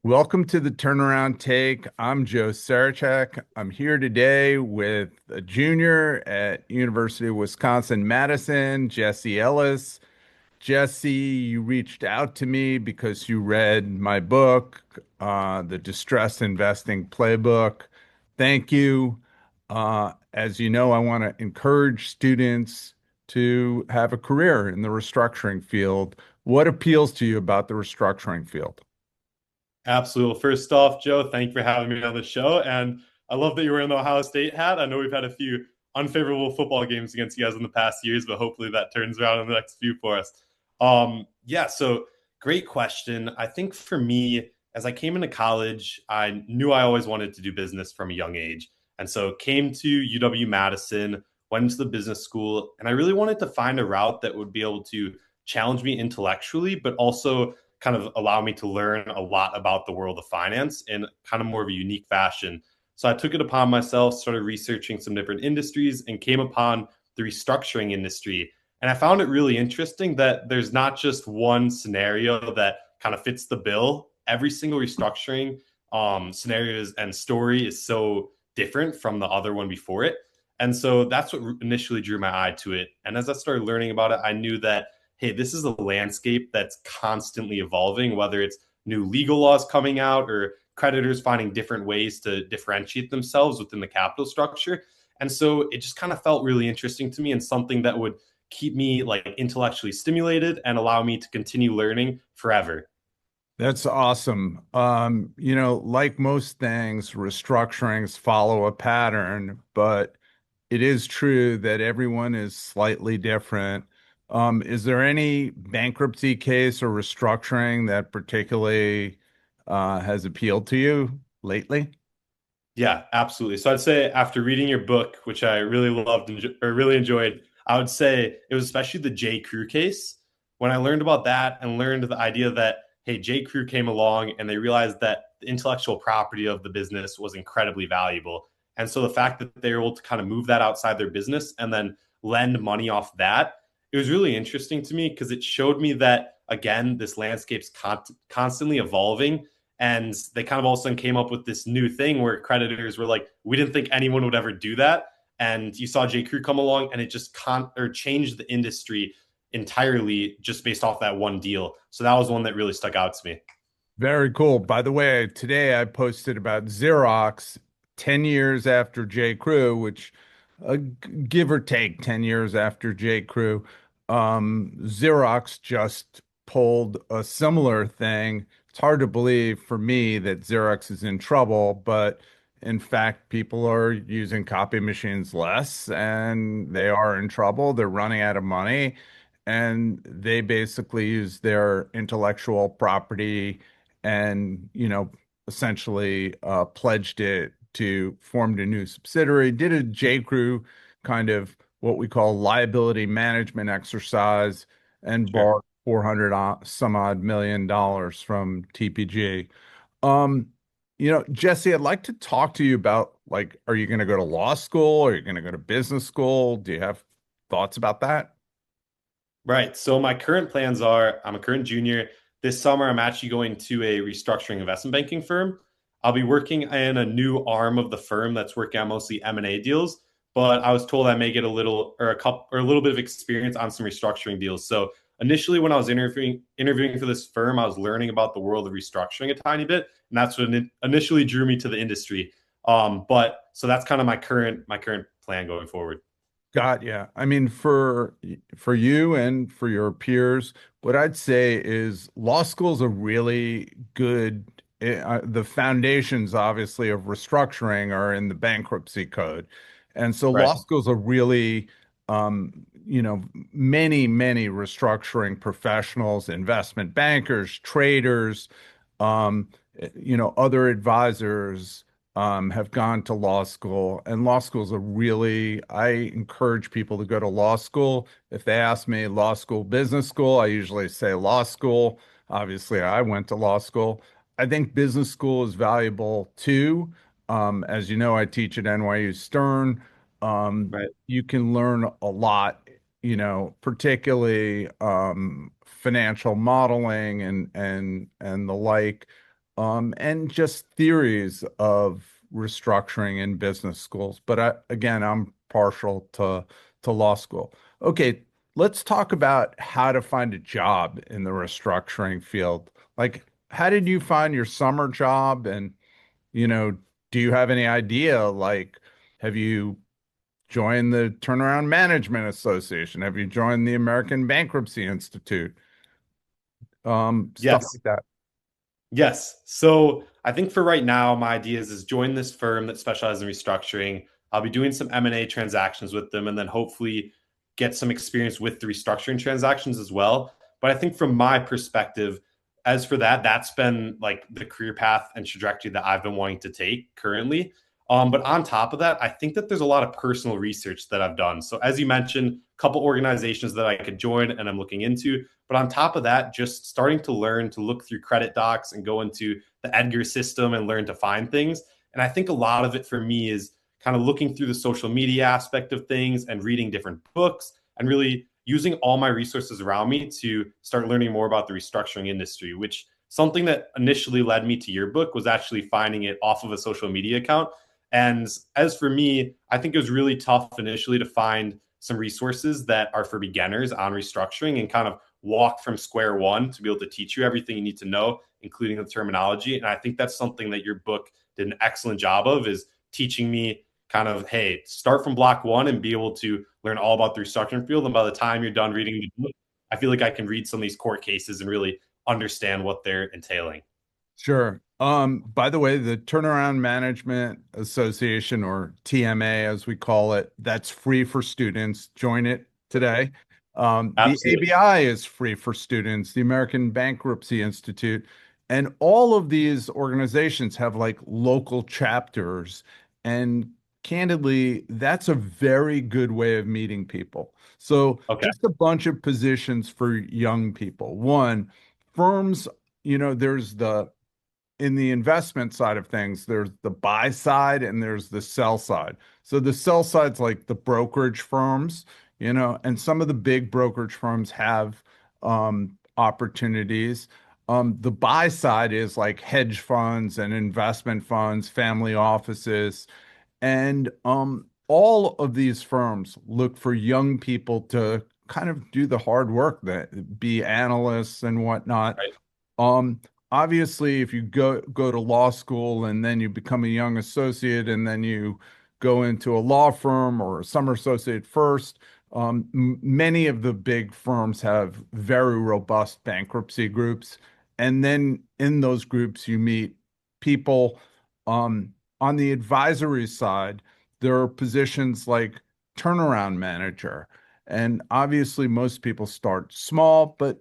Welcome to the Turnaround Take. I'm Joe Sarachek. I'm here today with a junior at University of Wisconsin-Madison, Jesse Ellis. Jesse, you reached out to me because you read my book, The Distressed Investing Playbook. Thank you. As you know, I want to encourage students to have a career in the restructuring field. What appeals to you about the restructuring field? Absolutely. First off, Joe, thank you for having me on the show. And I love that you were in the Ohio State hat. I know we've had a few unfavorable football games against you guys in the past years, but hopefully that turns around in the next few for us. So great question. I think for me, as I came into college, I knew I always wanted to do business from a young age. And so came to UW Madison, went into the business school, and I really wanted to find a route that would be able to challenge me intellectually, but also kind of allow me to learn a lot about the world of finance in kind of more of a unique fashion. So I took it upon myself, started researching some different industries, and came upon the restructuring industry. And I found it really interesting that there's not just one scenario that kind of fits the bill. Every single restructuring scenarios and story is so different from the other one before it. And so that's what initially drew my eye to it. And as I started learning about it, I knew that hey, this is a landscape that's constantly evolving, whether it's new legal laws coming out or creditors finding different ways to differentiate themselves within the capital structure. And so it just kind of felt really interesting to me and something that would keep me like intellectually stimulated and allow me to continue learning forever. That's awesome. Like most things, restructurings follow a pattern, but it is true that everyone is slightly different. Is there any bankruptcy case or restructuring that particularly has appealed to you lately? Yeah, absolutely. So I'd say after reading your book, which I really loved and or really enjoyed, I would say it was especially the J. Crew case. When I learned about that and learned the idea that, hey, J. Crew came along and they realized that the intellectual property of the business was incredibly valuable. And so the fact that they were able to kind of move that outside their business and then lend money off that, it was really interesting to me because it showed me that, again, this landscape's constantly evolving and they kind of all of a sudden came up with this new thing where creditors were like, we didn't think anyone would ever do that. And you saw J. Crew come along and it just changed the industry entirely just based off that one deal. So that was one that really stuck out to me. Very cool. By the way, today I posted about Xerox 10 years after J. Crew, which give or take 10 years after J. Crew. Xerox just pulled a similar thing. It's hard to believe for me that Xerox is in trouble, but in fact, people are using copy machines less and they are in trouble. They're running out of money, and they basically use their intellectual property and essentially pledged it to formed a new subsidiary, did a J. Crew kind of what we call liability management exercise, and Sure. borrowed 400 some odd $1 million from TPG. Um, Jesse, I'd like to talk to you about, like, are you going to go to law school? Are you going to go to business school? Do you have thoughts about that? Right. So my current plans are I'm a current junior. This summer, I'm actually going to a restructuring investment banking firm. I'll be working in a new arm of the firm that's working on mostly M&A deals, but I was told I may get a little or a couple or a little bit of experience on some restructuring deals. So initially when I was interviewing for this firm, I was learning about the world of restructuring a tiny bit, and that's what initially drew me to the industry. But so that's kind of my current plan going forward. Got yeah. I mean, for you and for your peers, what I'd say is law school is a really good. The foundations, obviously, of restructuring are in the bankruptcy code, and so Right. law school is a really, many restructuring professionals, investment bankers, traders, um, other advisors have gone to law school, and law school is I encourage people to go to law school. If they ask me law school, business school, I usually say law school. Obviously, I went to law school. I think business school is valuable too. As you know, I teach at NYU Stern. Right. You can learn a lot, particularly financial modeling and the like. and just theories of restructuring in business schools. But again, I'm partial to law school. Okay, let's talk about how to find a job in the restructuring field. Like, how did you find your summer job? And, you know, do you have any idea? Like, have you joined the Turnaround Management Association? Have you joined the American Bankruptcy Institute? Stuff Yes. like that. Yes. So I think for right now, my idea is join this firm that specializes in restructuring. I'll be doing some M&A transactions with them and then hopefully get some experience with the restructuring transactions as well. But I think from my perspective, as for that, that's been like the career path and trajectory that I've been wanting to take currently. But on top of that, I think that there's a lot of personal research that I've done. So as you mentioned, a couple organizations that I could join and I'm looking into. But on top of that, just starting to learn to look through credit docs and go into the Edgar system and learn to find things. And I think a lot of it for me is kind of looking through the social media aspect of things and reading different books and really using all my resources around me to start learning more about the restructuring industry, which something that initially led me to your book was actually finding it off of a social media account. And as for me, I think it was really tough initially to find some resources that are for beginners on restructuring and kind of walk from square one to be able to teach you everything you need to know, including the terminology. And I think that's something that your book did an excellent job of is teaching me kind of, hey, start from block one and be able to learn all about the restructuring field. And by the time you're done reading the book, I feel like I can read some of these court cases and really understand what they're entailing. Sure. By the way, the Turnaround Management Association, or TMA as we call it, that's free for students. Join it today. The Absolutely. ABI is free for students, the American Bankruptcy Institute, and all of these organizations have like local chapters. And candidly, that's a very good way of meeting people. So, Okay. just a bunch of positions for young people. One, firms, there's the in the investment side of things, there's the buy side and there's the sell side. So the sell side's like the brokerage firms, and some of the big brokerage firms have opportunities. The buy side is like hedge funds and investment funds, family offices, and all of these firms look for young people to kind of do the hard work, that be analysts and whatnot. Right. um, Obviously, if you go to law school and then you become a young associate and then you go into a law firm or a summer associate first, many of the big firms have very robust bankruptcy groups. And then in those groups, you meet people. On the advisory side, there are positions like turnaround manager. And obviously, most people start small, but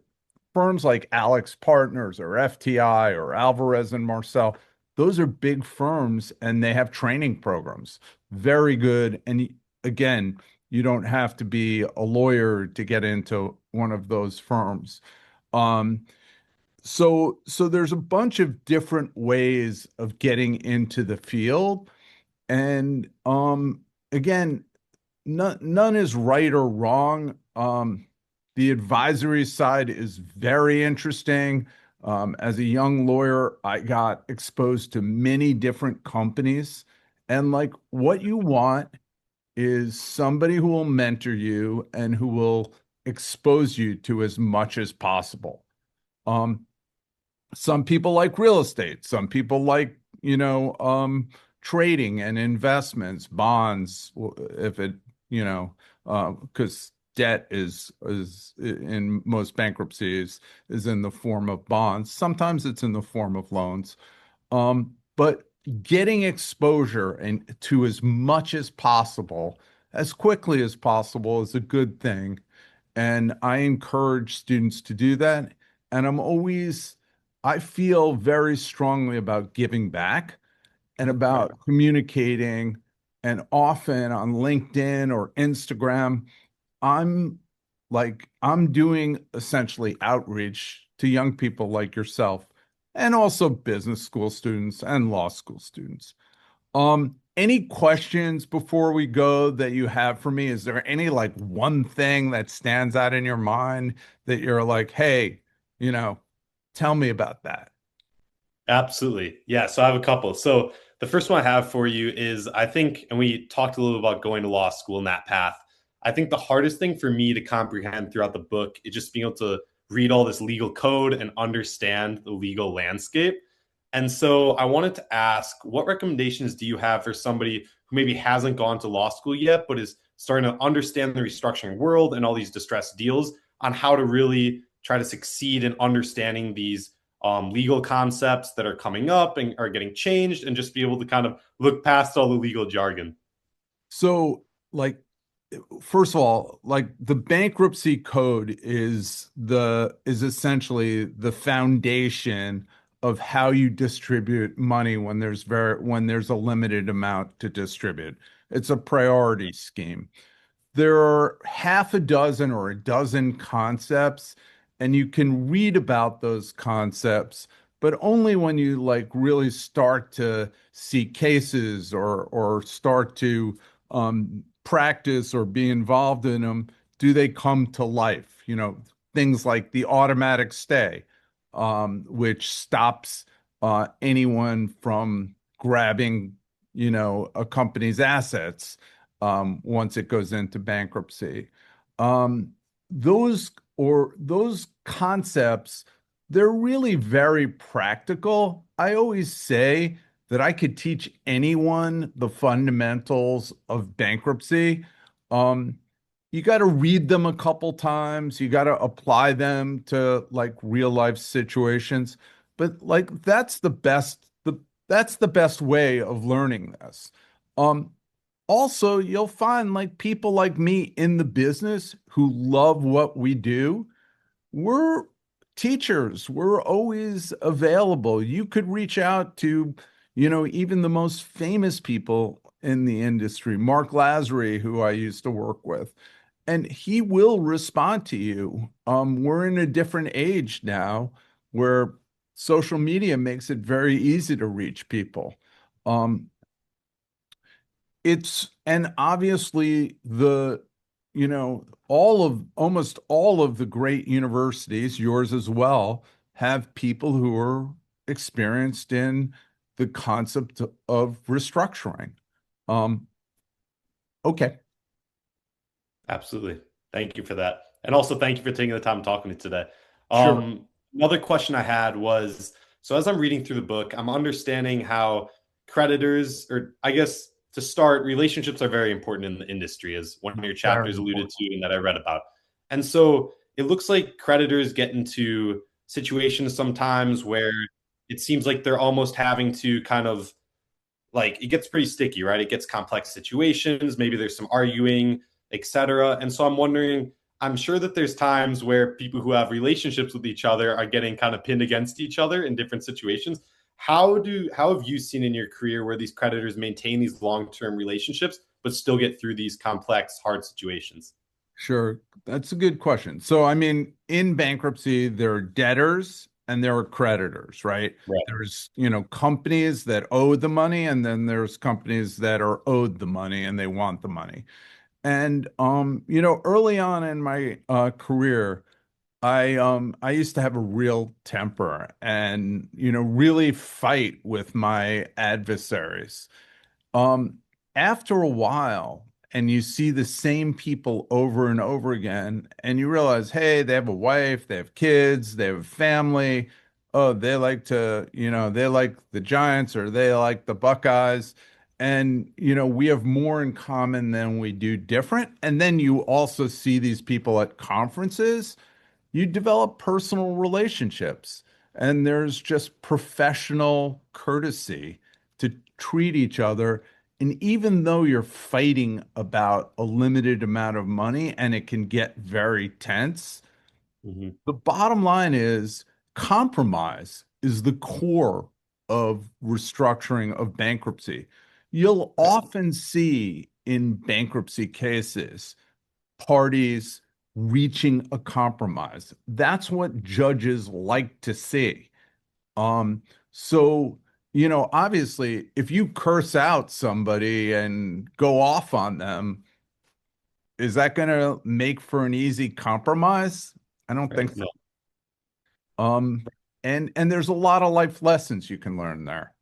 firms like Alex Partners or FTI or Alvarez and Marcel, those are big firms and they have training programs. Very good. And again, you don't have to be a lawyer to get into one of those firms. Um, so there's a bunch of different ways of getting into the field. And again, none is right or wrong. The advisory side is very interesting. As a young lawyer, I got exposed to many different companies. And like what you want is somebody who will mentor you and who will expose you to as much as possible. Um, some people like real estate. Some people like, trading and investments, bonds, if it, because debt is in most bankruptcies is in the form of bonds. Sometimes it's in the form of loans. But getting exposure and to as much as possible, as quickly as possible, is a good thing. And I encourage students to do that. And I feel very strongly about giving back and Right. about communicating. And often on LinkedIn or Instagram, I'm I'm doing essentially outreach to young people like yourself and also business school students and law school students. Any questions before we go that you have for me? Is there any like one thing that stands out in your mind that you're like, hey, you know, tell me about that? Absolutely. Yeah. So I have a couple. So the first one I have for you is I think, and we talked a little about going to law school and that path. I think the hardest thing for me to comprehend throughout the book is just being able to read all this legal code and understand the legal landscape. And so I wanted to ask, what recommendations do you have for somebody who maybe hasn't gone to law school yet, but is starting to understand the restructuring world and all these distressed deals on how to really try to succeed in understanding these legal concepts that are coming up and are getting changed, and just be able to kind of look past all the legal jargon. So, like, first of all, like the bankruptcy code is essentially the foundation of how you distribute money when there's a limited amount to distribute. It's a priority scheme. There are half a dozen or a dozen concepts, and you can read about those concepts, but only when you like really start to see cases or start to practice or be involved in them do they come to life. Things like the automatic stay, which stops anyone from grabbing, a company's assets once it goes into bankruptcy. Um, those concepts, they're really very practical. I always say that I could teach anyone the fundamentals of bankruptcy. Um, you got to read them a couple times. You got to apply them to like real life situations. But like that's the best way of learning this. Um, Also, you'll find like people like me in the business who love what we do. We're teachers. We're always available. You could reach out to, even the most famous people in the industry, Mark Lazary, who I used to work with, and he will respond to you. We're in a different age now where social media makes it very easy to reach people. Um, and obviously almost all of the great universities, yours as well, have people who are experienced in the concept of restructuring. Um, okay, Absolutely. Thank you for that. And also thank you for taking the time talking to me today. sure. Another question I had was, so as I'm reading through the book, I'm understanding how creditors, or I guess to start, relationships are very important in the industry, as one of your Very chapters alluded important. to and that I read about. And so it looks like creditors get into situations sometimes where it seems like they're almost having to kind of, like, it gets pretty sticky, right? It gets complex situations. Maybe there's some arguing, etc. And so I'm wondering, I'm sure that there's times where people who have relationships with each other are getting kind of pinned against each other in different situations. How have you seen in your career where these creditors maintain these long-term relationships but still get through these complex, hard situations? Sure. That's a good question. So, I mean, in bankruptcy, there are debtors and there are creditors, right? Right. There's, companies that owe the money, and then there's companies that are owed the money and they want the money. And early on in my career, I used to have a real temper and, really fight with my adversaries. Um, After a while, and you see the same people over and over again, and you realize, hey, they have a wife, they have kids, they have a family. Oh, they like the Giants or they like the Buckeyes. And, we have more in common than we do different. And then you also see these people at conferences. You develop personal relationships, and there's just professional courtesy to treat each other. And even though you're fighting about a limited amount of money and it can get very tense, Mhm. the bottom line is compromise is the core of restructuring of bankruptcy. You'll often see in bankruptcy cases parties reaching a compromise. That's what judges like to see. Um, so, obviously, if you curse out somebody and go off on them, is that going to make for an easy compromise? I don't Right. think so. No. Um, and there's a lot of life lessons you can learn there.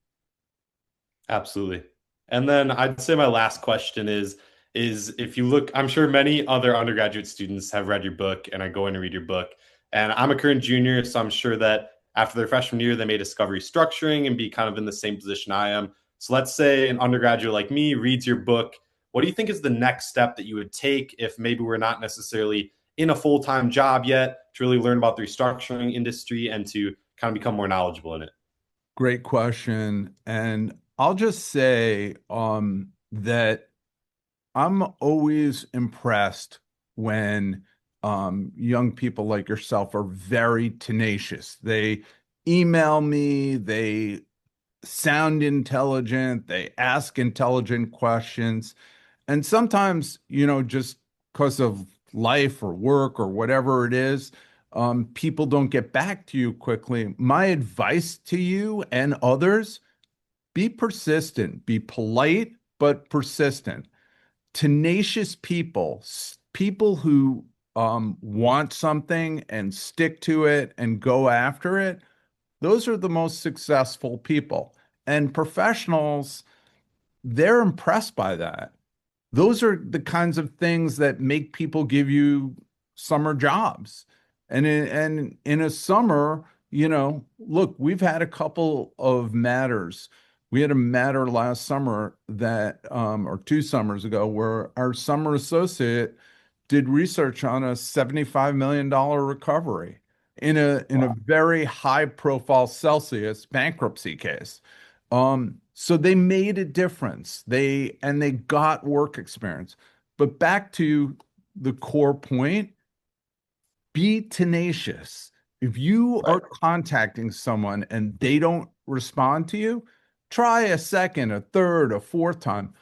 Absolutely. And then I'd say my last question is if you look, I'm sure many other undergraduate students have read your book and are going to read your book. And I'm a current junior, so I'm sure that after their freshman year, they may discover restructuring and be kind of in the same position I am. So let's say an undergraduate like me reads your book. What do you think is the next step that you would take if maybe we're not necessarily in a full-time job yet to really learn about the restructuring industry and to kind of become more knowledgeable in it? Great question. And I'll just say that I'm always impressed when young people like yourself are very tenacious. They email me, they sound intelligent, they ask intelligent questions. And sometimes, just because of life or work or whatever it is, people don't get back to you quickly. My advice to you and others, be persistent, be polite, but persistent. Tenacious people, people who want something and stick to it and go after it, those are the most successful people. And professionals, they're impressed by that. Those are the kinds of things that make people give you summer jobs. And in a summer, look, we've had a couple of matters. We had a matter last summer or 2 summers ago, where our summer associate did research on a $75 million recovery in a very high profile Celsius bankruptcy case. So they made a difference. They got work experience. But back to the core point, be tenacious. If you Right. are contacting someone and they don't respond to you, try a second, a third, a fourth time.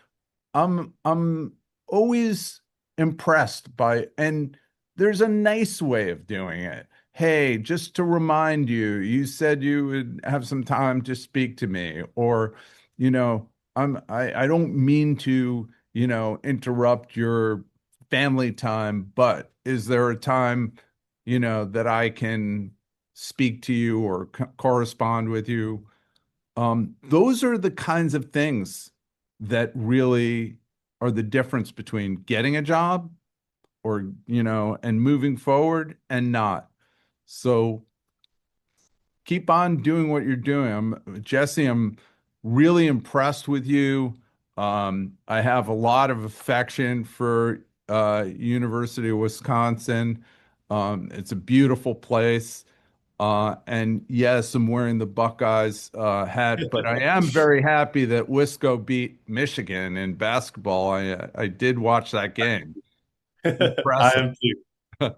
I'm always impressed by, and there's a nice way of doing it. Hey, just to remind you, you said you would have some time to speak to me, or, you know, I don't mean to, interrupt your family time, but is there a time, that I can speak to you or correspond with you? Those are the kinds of things that really are the difference between getting a job or, and moving forward and not. So keep on doing what you're doing. Jesse, I'm really impressed with you. I have a lot of affection for University of Wisconsin. It's a beautiful place. And yes, I'm wearing the Buckeyes hat, but I am very happy that Wisco beat Michigan in basketball. I did watch that game. I Impressive. am too.